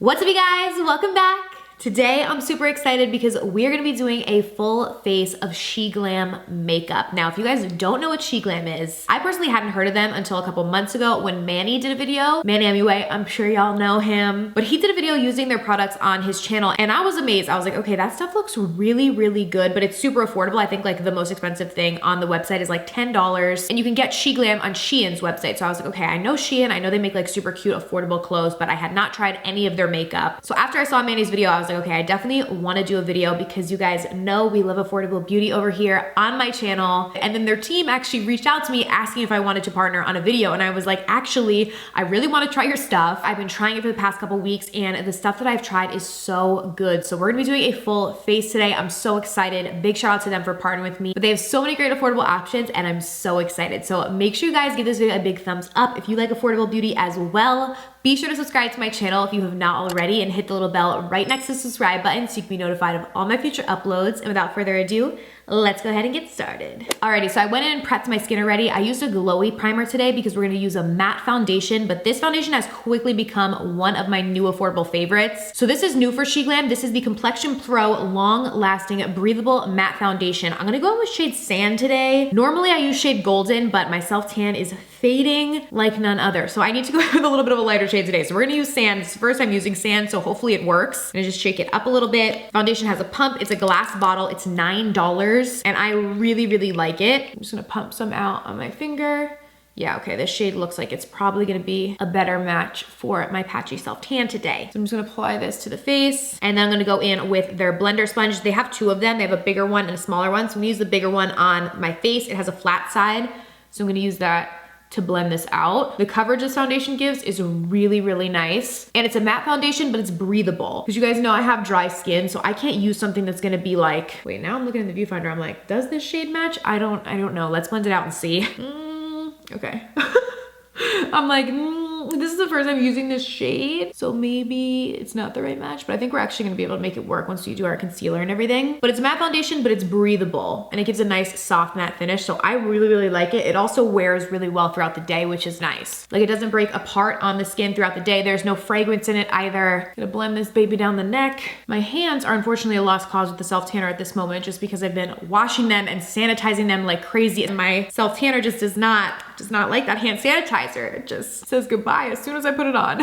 What's up, you guys? Welcome back. Today, I'm super excited because we're gonna be doing a full face of SHEGLAM makeup. Now, if you guys don't know what SHEGLAM is, I personally hadn't heard of them until a couple months ago when Manny did a video. Manny MUA, I'm sure y'all know him. But he did a video using their products on his channel and I was amazed. I was like, okay, that stuff looks really, really good, but it's super affordable. I think like the most expensive thing on the website is like $10 and you can get SHEGLAM on SHEIN's website. So I was like, okay, I know SHEIN, I know they make like super cute, affordable clothes, but I had not tried any of their makeup. So after I saw Manny's video, I was like, okay, I definitely want to do a video because you guys know we love affordable beauty over here on my channel. And then their team actually reached out to me asking if I wanted to partner on a video. And I was like, actually, I really want to try your stuff. I've been trying it for the past couple weeks and the stuff that I've tried is so good. So we're gonna be doing a full face today. I'm so excited. Big shout out to them for partnering with me. But they have so many great affordable options and I'm so excited. So make sure you guys give this video a big thumbs up if you like affordable beauty as well. Be sure to subscribe to my channel if you have not already and hit the little bell right next to the subscribe button so you can be notified of all my future uploads. And without further ado, let's go ahead and get started. Alrighty, so I went in and prepped my skin already. I used a glowy primer today because we're gonna use a matte foundation, but this foundation has quickly become one of my new affordable favorites. So this is new for SHEGLAM. This is the Complexion Pro Long Lasting Breathable Matte Foundation. I'm gonna go in with shade Sand today. Normally I use shade Golden, but my self tan is fading like none other. So I need to go with a little bit of a lighter shade today. So we're gonna use Sand. It's the first time using Sand, so hopefully it works. I'm gonna just shake it up a little bit. Foundation has a pump. It's a glass bottle. It's $9 and I really, really like it. I'm just gonna pump some out on my finger. Yeah, okay, this shade looks like it's probably gonna be a better match for my patchy self tan today. So I'm just gonna apply this to the face and then I'm gonna go in with their blender sponge. They have two of them. They have a bigger one and a smaller one. So I'm gonna use the bigger one on my face. It has a flat side. So I'm gonna use that to blend this out. The coverage this foundation gives is really, really nice. And it's a matte foundation, but it's breathable. Because you guys know I have dry skin, so I can't use something that's gonna be like, wait, now I'm looking in the viewfinder, I'm like, does this shade match? I don't know. Let's blend it out and see. Okay. I'm like, this is the first time using this shade, so maybe it's not the right match, but I think we're actually gonna be able to make it work once we do our concealer and everything. But it's a matte foundation, but it's breathable, and it gives a nice soft matte finish, so I really, really like it. It also wears really well throughout the day, which is nice. Like, it doesn't break apart on the skin throughout the day. There's no fragrance in it either. Gonna blend this baby down the neck. My hands are unfortunately a lost cause with the self-tanner at this moment, just because I've been washing them and sanitizing them like crazy, and my self-tanner just does not like that hand sanitizer. It just says goodbye as soon as I put it on.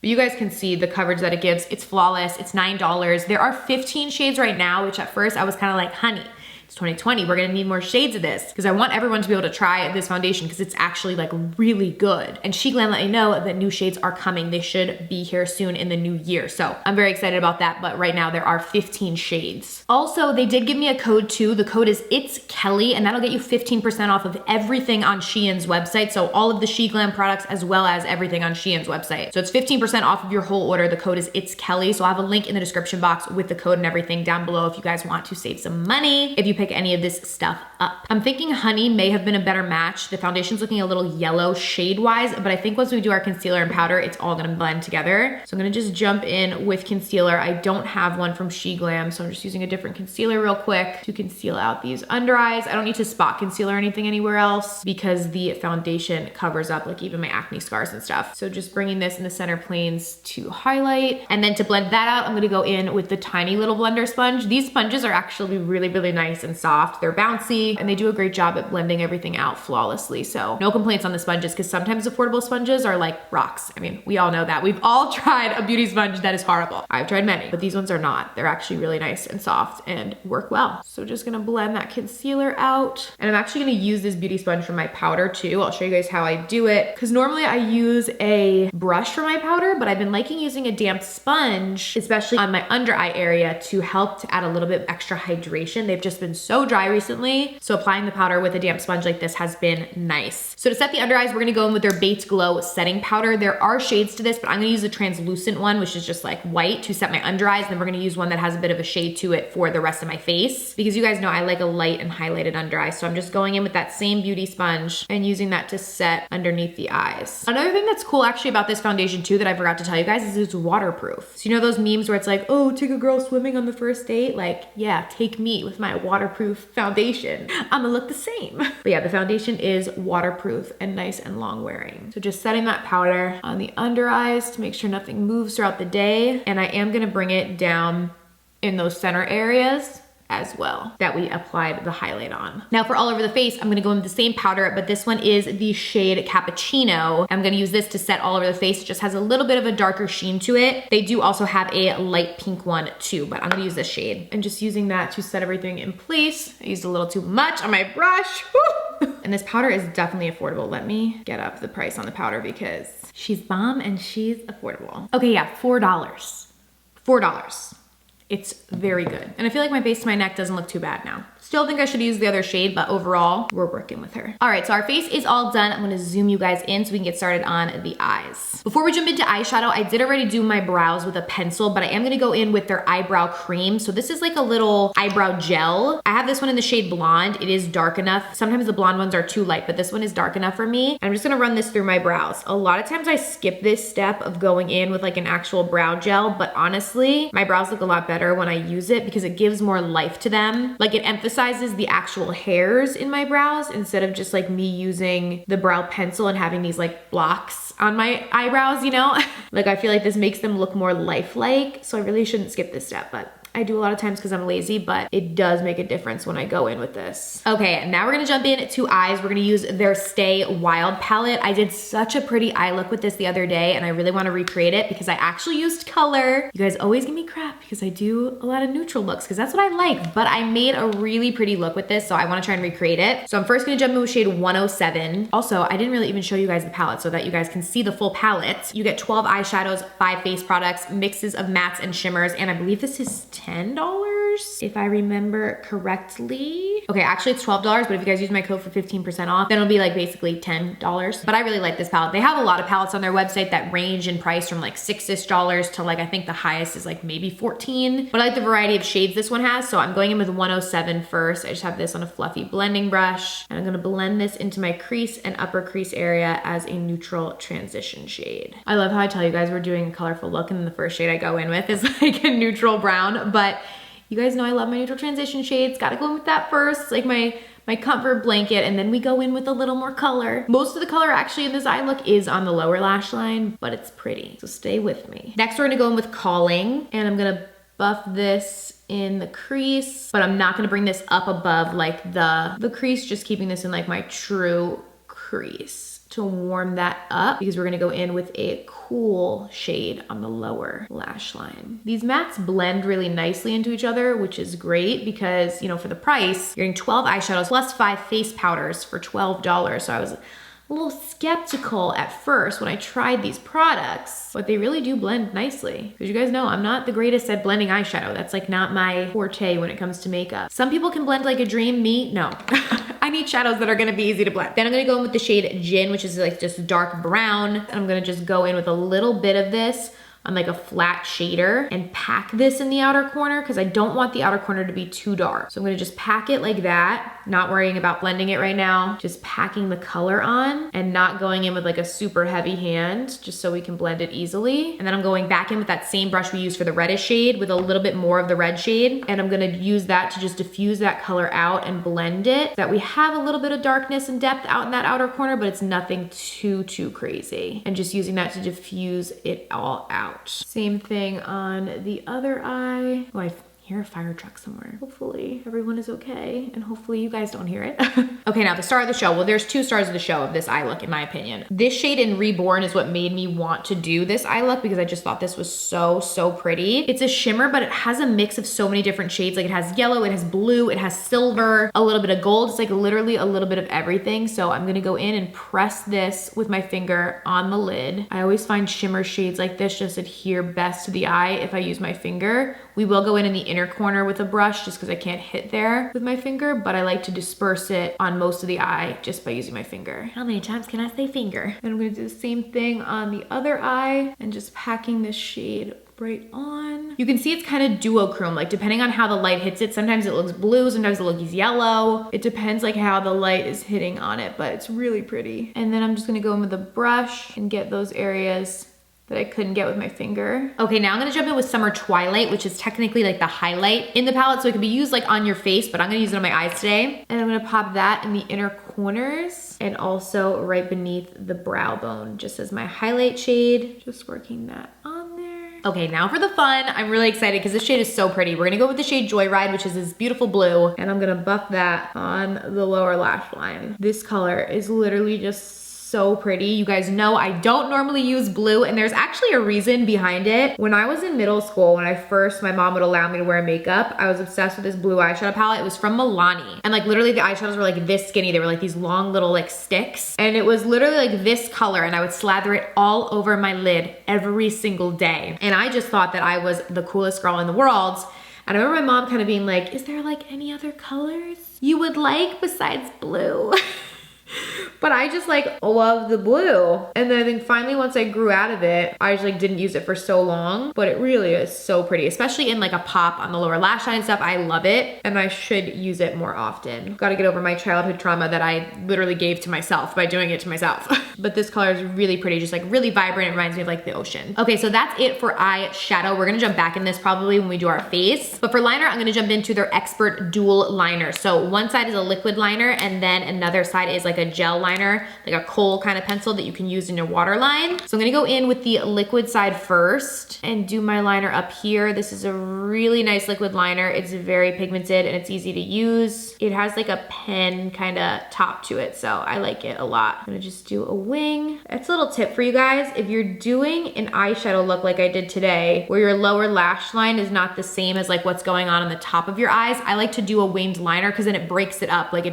You guys can see the coverage that it gives. It's flawless. It's $9. There are 15 shades right now, which at first I was kind of like, honey, it's 2020. We're gonna need more shades of this because I want everyone to be able to try this foundation because it's actually like really good. And SHEGLAM let me know that new shades are coming. They should be here soon in the new year. So I'm very excited about that. But right now there are 15 shades. Also, they did give me a code too. The code is It's Kelly, and that'll get you 15% off of everything on SHEIN's website. So all of the SHEGLAM products as well as everything on SHEIN's website. So it's 15% off of your whole order. The code is It's Kelly. So I'll have a link in the description box with the code and everything down below if you guys want to save some money. If you pick any of this stuff up. I'm thinking honey may have been a better match. The foundation's looking a little yellow shade-wise, but I think once we do our concealer and powder, it's all gonna blend together. So I'm gonna just jump in with concealer. I don't have one from SHEGLAM, so I'm just using a different concealer real quick to conceal out these under eyes. I don't need to spot conceal or anything anywhere else because the foundation covers up like even my acne scars and stuff. So just bringing this in the center planes to highlight. And then to blend that out, I'm gonna go in with the tiny little blender sponge. These sponges are actually really, really nice and soft. They're bouncy and they do a great job at blending everything out flawlessly. So no complaints on the sponges because sometimes affordable sponges are like rocks. I mean, we all know that. We've all tried a beauty sponge that is horrible. I've tried many, but these ones are not. They're actually really nice and soft and work well. So just gonna blend that concealer out. And I'm actually gonna use this beauty sponge for my powder too. I'll show you guys how I do it because normally I use a brush for my powder, but I've been liking using a damp sponge, especially on my under eye area to help to add a little bit extra hydration. They've just been so dry recently. So applying the powder with a damp sponge like this has been nice. So to set the under eyes, we're gonna go in with their Baked Glow setting powder. There are shades to this, but I'm gonna use a translucent one, which is just like white to set my under eyes. And then we're gonna use one that has a bit of a shade to it for the rest of my face because you guys know I like a light and highlighted under eye. So I'm just going in with that same beauty sponge and using that to set underneath the eyes. Another thing that's cool actually about this foundation too that I forgot to tell you guys is it's waterproof. So you know those memes where it's like, oh, take a girl swimming on the first date? Like, yeah, take me with my water waterproof foundation. I'ma look the same. But yeah, the foundation is waterproof and nice and long wearing. So just setting that powder on the under eyes to make sure nothing moves throughout the day. And I am gonna bring it down in those center areas as well that we applied the highlight on. Now for all over the face, I'm gonna go in with the same powder, but this one is the shade Cappuccino. I'm gonna use this to set all over the face. It just has a little bit of a darker sheen to it. They do also have a light pink one too, but I'm gonna use this shade. And just using that to set everything in place. I used a little too much on my brush. And this powder is definitely affordable. Let me get up the price on the powder because she's bomb and she's affordable. Okay, yeah, $4. $4. It's very good. And I feel like my base to my neck doesn't look too bad now. Still think I should use the other shade, but overall, we're working with her. All right, so our face is all done. I'm gonna zoom you guys in so we can get started on the eyes. Before we jump into eyeshadow, I did already do my brows with a pencil, but I am gonna go in with their eyebrow cream. So this is like a little eyebrow gel. I have this one in the shade Blonde. It is dark enough. Sometimes the blonde ones are too light, but this one is dark enough for me. And I'm just gonna run this through my brows. A lot of times I skip this step of going in with like an actual brow gel, but honestly, my brows look a lot better when I use it because it gives more life to them. Like it emphasizes the actual hairs in my brows instead of just like me using the brow pencil and having these like blocks on my eyebrows, you know? Like I feel like this makes them look more lifelike, so I really shouldn't skip this step, but I do a lot of times because I'm lazy, but it does make a difference when I go in with this. Okay, now we're gonna jump in to eyes. We're gonna use their Stay Wild palette. I did such a pretty eye look with this the other day and I really wanna recreate it because I actually used color. You guys always give me crap because I do a lot of neutral looks because that's what I like, but I made a really pretty look with this, so I wanna try and recreate it. So I'm first gonna jump in with shade 107. Also, I didn't really even show you guys the palette so that you guys can see the full palette. You get 12 eyeshadows, 5 face products, mixes of mattes and shimmers, and I believe this is $10 if I remember correctly. Okay, actually it's $12, but if you guys use my code for 15% off, then it'll be like basically $10. But I really like this palette. They have a lot of palettes on their website that range in price from like $6-ish to like, I think the highest is like maybe 14. But I like the variety of shades this one has, so I'm going in with 107 first. I just have this on a fluffy blending brush, and I'm gonna blend this into my crease and upper crease area as a neutral transition shade. I love how I tell you guys we're doing a colorful look, and then the first shade I go in with is like a neutral brown, but you guys know I love my neutral transition shades. Gotta go in with that first, like my comfort blanket, and then we go in with a little more color. Most of the color actually in this eye look is on the lower lash line, but it's pretty, so stay with me. Next, we're gonna go in with Calling, and I'm gonna buff this in the crease, but I'm not gonna bring this up above like the crease, just keeping this in like my true crease to warm that up because we're gonna go in with a cool shade on the lower lash line. These mattes blend really nicely into each other, which is great because, you know, for the price, you're getting 12 eyeshadows plus 5 face powders for $12. So I was a little skeptical at first when I tried these products, but they really do blend nicely. Because you guys know I'm not the greatest at blending eyeshadow. That's like not my forte when it comes to makeup. Some people can blend like a dream, me, no. I need shadows that are gonna be easy to blend. Then I'm gonna go in with the shade Gin, which is like just dark brown. And I'm gonna just go in with a little bit of this on like a flat shader and pack this in the outer corner because I don't want the outer corner to be too dark. So I'm gonna just pack it like that, not worrying about blending it right now, just packing the color on and not going in with like a super heavy hand, just so we can blend it easily. And then I'm going back in with that same brush we used for the reddish shade with a little bit more of the red shade. And I'm gonna use that to just diffuse that color out and blend it so that we have a little bit of darkness and depth out in that outer corner, but it's nothing too crazy. And just using that to diffuse it all out. Same thing on the other eye. Oh, I hear a fire truck somewhere. Hopefully everyone is okay, and hopefully you guys don't hear it. Okay, now the star of the show. Well, there's 2 stars of the show of this eye look, in my opinion. This shade in Reborn is what made me want to do this eye look because I just thought this was so pretty. It's a shimmer, but it has a mix of so many different shades. Like it has yellow, it has blue, it has silver, a little bit of gold. It's like literally a little bit of everything. So I'm gonna go in and press this with my finger on the lid. I always find shimmer shades like this just adhere best to the eye if I use my finger. We will go in the inner corner with a brush just because I can't hit there with my finger, but I like to disperse it on most of the eye just by using my finger. How many times can I say finger? And I'm gonna do the same thing on the other eye and just packing this shade right on. You can see it's kind of duochrome, like depending on how the light hits it, sometimes it looks blue, sometimes it looks yellow. It depends like how the light is hitting on it, but it's really pretty. And then I'm just gonna go in with a brush and get those areas that I couldn't get with my finger. Okay, now I'm gonna jump in with Summer Twilight, which is technically like the highlight in the palette, so it can be used like on your face, but I'm gonna use it on my eyes today. And I'm gonna pop that in the inner corners and also right beneath the brow bone, just as my highlight shade. Just working that on there. Okay, now for the fun. I'm really excited because this shade is so pretty. We're gonna go with the shade Joyride, which is this beautiful blue, and I'm gonna buff that on the lower lash line. This color is literally just so pretty. You guys know I don't normally use blue, and there's actually a reason behind it. When I was in middle school, my mom would allow me to wear makeup, I was obsessed with this blue eyeshadow palette. It was from Milani, and like literally the eyeshadows were like this skinny. They were like these long little like sticks, and it was literally like this color, and I would slather it all over my lid every single day. And I just thought that I was the coolest girl in the world. And I remember my mom kind of being like, is there like any other colors you would like besides blue? But I just like love the blue. And then I think finally once I grew out of it, I just like didn't use it for so long, but it really is so pretty, especially in like a pop on the lower lash line and stuff. I love it, and I should use it more often. Gotta get over my childhood trauma that I literally gave to myself by doing it to myself. But this color is really pretty, just like really vibrant. It reminds me of like the ocean. Okay, so that's it for eyeshadow. We're gonna jump back in this probably when we do our face. But for liner, I'm gonna jump into their Expert Dual Liner. So one side is a liquid liner, and then another side is like a gel liner, like a kohl kind of pencil that you can use in your waterline. So I'm gonna go in with the liquid side first and do my liner up here. This is a really nice liquid liner. It's very pigmented and it's easy to use. It has like a pen kind of top to it, so I like it a lot. I'm gonna just do a wing. That's a little tip for you guys. If you're doing an eyeshadow look like I did today, where your lower lash line is not the same as like what's going on the top of your eyes, I like to do a winged liner because then it breaks it up. Like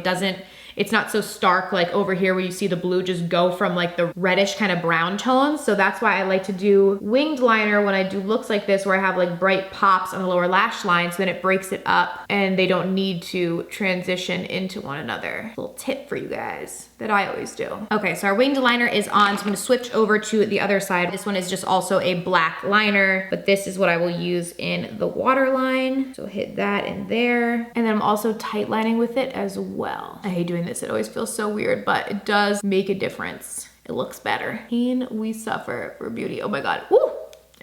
it's not so stark like over here where you see the blue just go from like the reddish kind of brown tones. So that's why I like to do winged liner when I do looks like this, where I have like bright pops on the lower lash line, so then it breaks it up and they don't need to transition into one another. A little tip for you guys that I always do. Okay, so our winged liner is on, so I'm gonna switch over to the other side. This one is just also a black liner, but this is what I will use in the waterline. So hit that in there. And then I'm also tight lining with it as well. I hate doing this, it always feels so weird, but it does make a difference. It looks better. Pain we suffer for beauty. Oh my God, woo!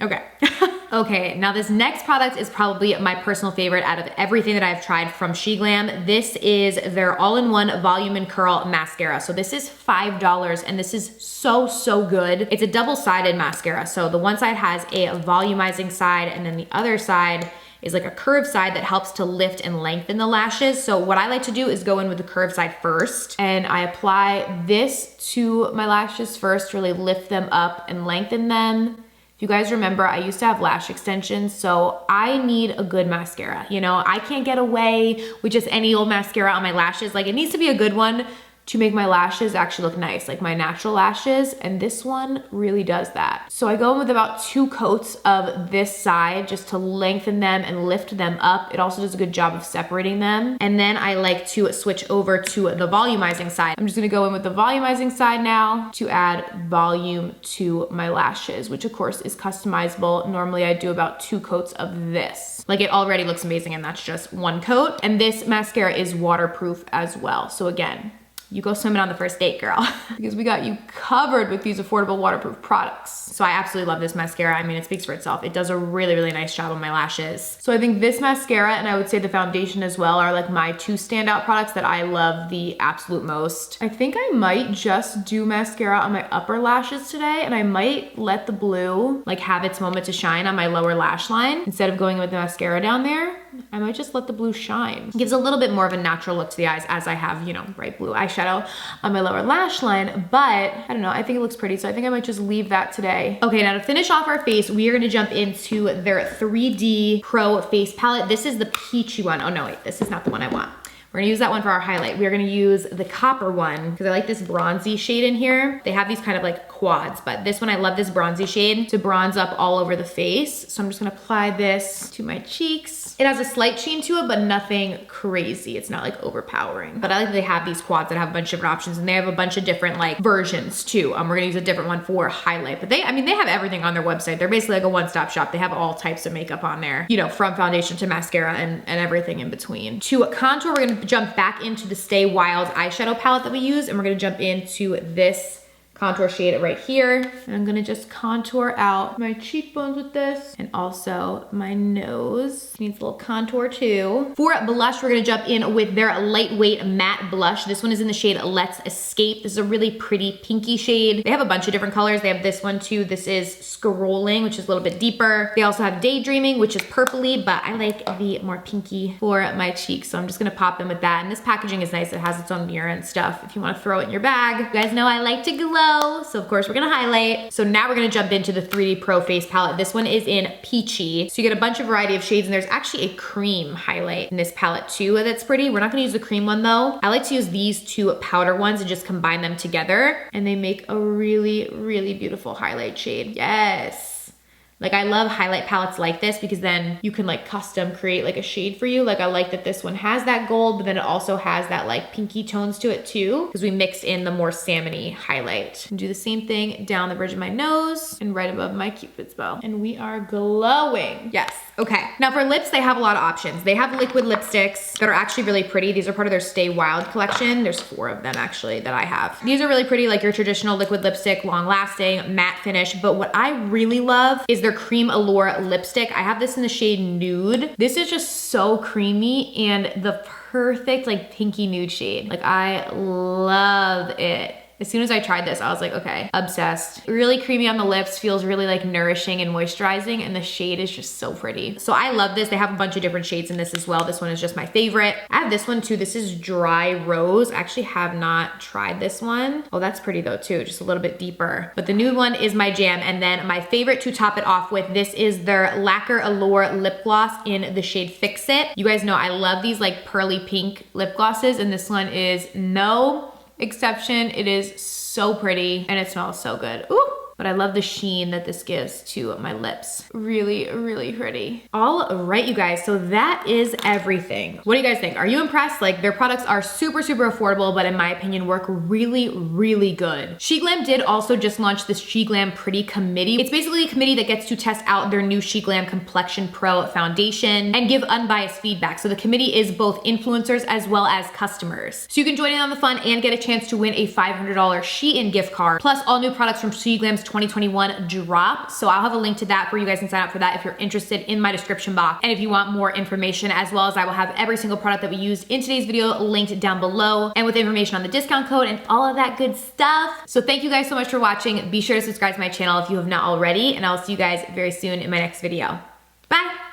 Okay. Okay, now this next product is probably my personal favorite out of everything that I've tried from SHEIN. This is their all-in-one volume and curl mascara. So this is $5 and this is so good. It's a double-sided mascara. So the one side has a volumizing side and then the other side is like a curved side that helps to lift and lengthen the lashes. So what I like to do is go in with the curved side first, and I apply this to my lashes first, really lift them up and lengthen them. If you guys remember, I used to have lash extensions, so I need a good mascara. You know, I can't get away with just any old mascara on my lashes. Like, it needs to be a good one to make my lashes actually look nice, like my natural lashes, and this one really does that. So I go in with about 2 coats of this side just to lengthen them and lift them up. It also does a good job of separating them. And then I like to switch over to the volumizing side. I'm just gonna go in with the volumizing side now to add volume to my lashes, which of course is customizable. Normally I do about 2 coats of this. Like, it already looks amazing and that's just 1 coat. And this mascara is waterproof as well. So again, you go swimming on the first date, girl, because we got you covered with these affordable waterproof products. So I absolutely love this mascara. I mean, it speaks for itself. It does a really nice job on my lashes. So I think this mascara, and I would say the foundation as well, are like my 2 standout products that I love the absolute most. I think I might just do mascara on my upper lashes today, and I might let the blue like have its moment to shine on my lower lash line. Instead of going with the mascara down there, I might just let the blue shine. It gives a little bit more of a natural look to the eyes, as I have, you know, bright blue eyeshadow on my lower lash line, but I don't know, I think it looks pretty, so I think I might just leave that today. Okay, now to finish off our face, we are gonna jump into their 3D Pro Face Palette. This is the peachy one. Oh no, wait, this is not the one I want. We're gonna use that one for our highlight. We're gonna use the copper one because I like this bronzy shade in here. They have these kind of like quads, but this one, I love this bronzy shade to bronze up all over the face. So I'm just gonna apply this to my cheeks. It has a slight sheen to it, but nothing crazy. It's not like overpowering. But I like that they have these quads that have a bunch of different options, and they have a bunch of different like versions too. We're gonna use a different one for highlight, but they have everything on their website. They're basically like a one-stop shop. They have all types of makeup on there, you know, from foundation to mascara and everything in between. To contour, we're gonna jump back into the Stay Wild eyeshadow palette that we use, and we're gonna jump into this contour shade right here. And I'm gonna just contour out my cheekbones with this and also my nose. Needs a little contour too. For blush, we're gonna jump in with their lightweight matte blush. This one is in the shade Let's Escape. This is a really pretty pinky shade. They have a bunch of different colors. They have this one too. This is Scrolling, which is a little bit deeper. They also have Daydreaming, which is purpley, but I like the more pinky for my cheeks. So I'm just gonna pop them with that. And this packaging is nice. It has its own mirror and stuff if you wanna throw it in your bag. You guys know I like to glow, so of course we're gonna highlight. So now we're gonna jump into the 3D Pro Face Palette. This one is in Peachy. So you get a bunch of variety of shades, and there's actually a cream highlight in this palette too that's pretty. We're not gonna use the cream one though. I like to use these two powder ones and just combine them together, and they make a really, really beautiful highlight shade. Yes. Like I love highlight palettes like this because then you can like custom create like a shade for you. Like I like that this one has that gold, but then it also has that like pinky tones to it too, because we mixed in the more salmon-y highlight. And do the same thing down the bridge of my nose and right above my Cupid's bow. And we are glowing. Yes. Okay. Now for lips, they have a lot of options. They have liquid lipsticks that are actually really pretty. These are part of their Stay Wild collection. There's 4 of them actually that I have. These are really pretty, like your traditional liquid lipstick, long lasting, matte finish. But what I really love is their Cream Allure lipstick. I have this in the shade Nude. This is just so creamy and the perfect like pinky nude shade. Like I love it. As soon as I tried this, I was like, okay, obsessed. Really creamy on the lips, feels really like nourishing and moisturizing, and the shade is just so pretty. So I love this. They have a bunch of different shades in this as well. This one is just my favorite. I have this one too. This is Dry Rose. I actually have not tried this one. Oh, that's pretty though too, just a little bit deeper. But the nude one is my jam. And then my favorite to top it off with, this is their Lacquer Allure lip gloss in the shade Fix It. You guys know I love these like pearly pink lip glosses, and this one is no exception. It is so pretty and it smells so good. Ooh. But I love the sheen that this gives to my lips. Really, really pretty. All right, you guys, so that is everything. What do you guys think? Are you impressed? Like their products are super, super affordable, but in my opinion, work really, really good. SHEGLAM did also just launch this SHEGLAM Pretty Committee. It's basically a committee that gets to test out their new SHEGLAM Complexion Pro foundation and give unbiased feedback. So the committee is both influencers as well as customers. So you can join in on the fun and get a chance to win a $500 SHEIN gift card, plus all new products from SHEGLAM's 2021 drop. So I'll have a link to that for you guys and sign up for that if you're interested in my description box. And if you want more information, as well as I will have every single product that we used in today's video linked down below, and with information on the discount code and all of that good stuff. So thank you guys so much for watching. Be sure to subscribe to my channel if you have not already, and I'll see you guys very soon in my next video. Bye.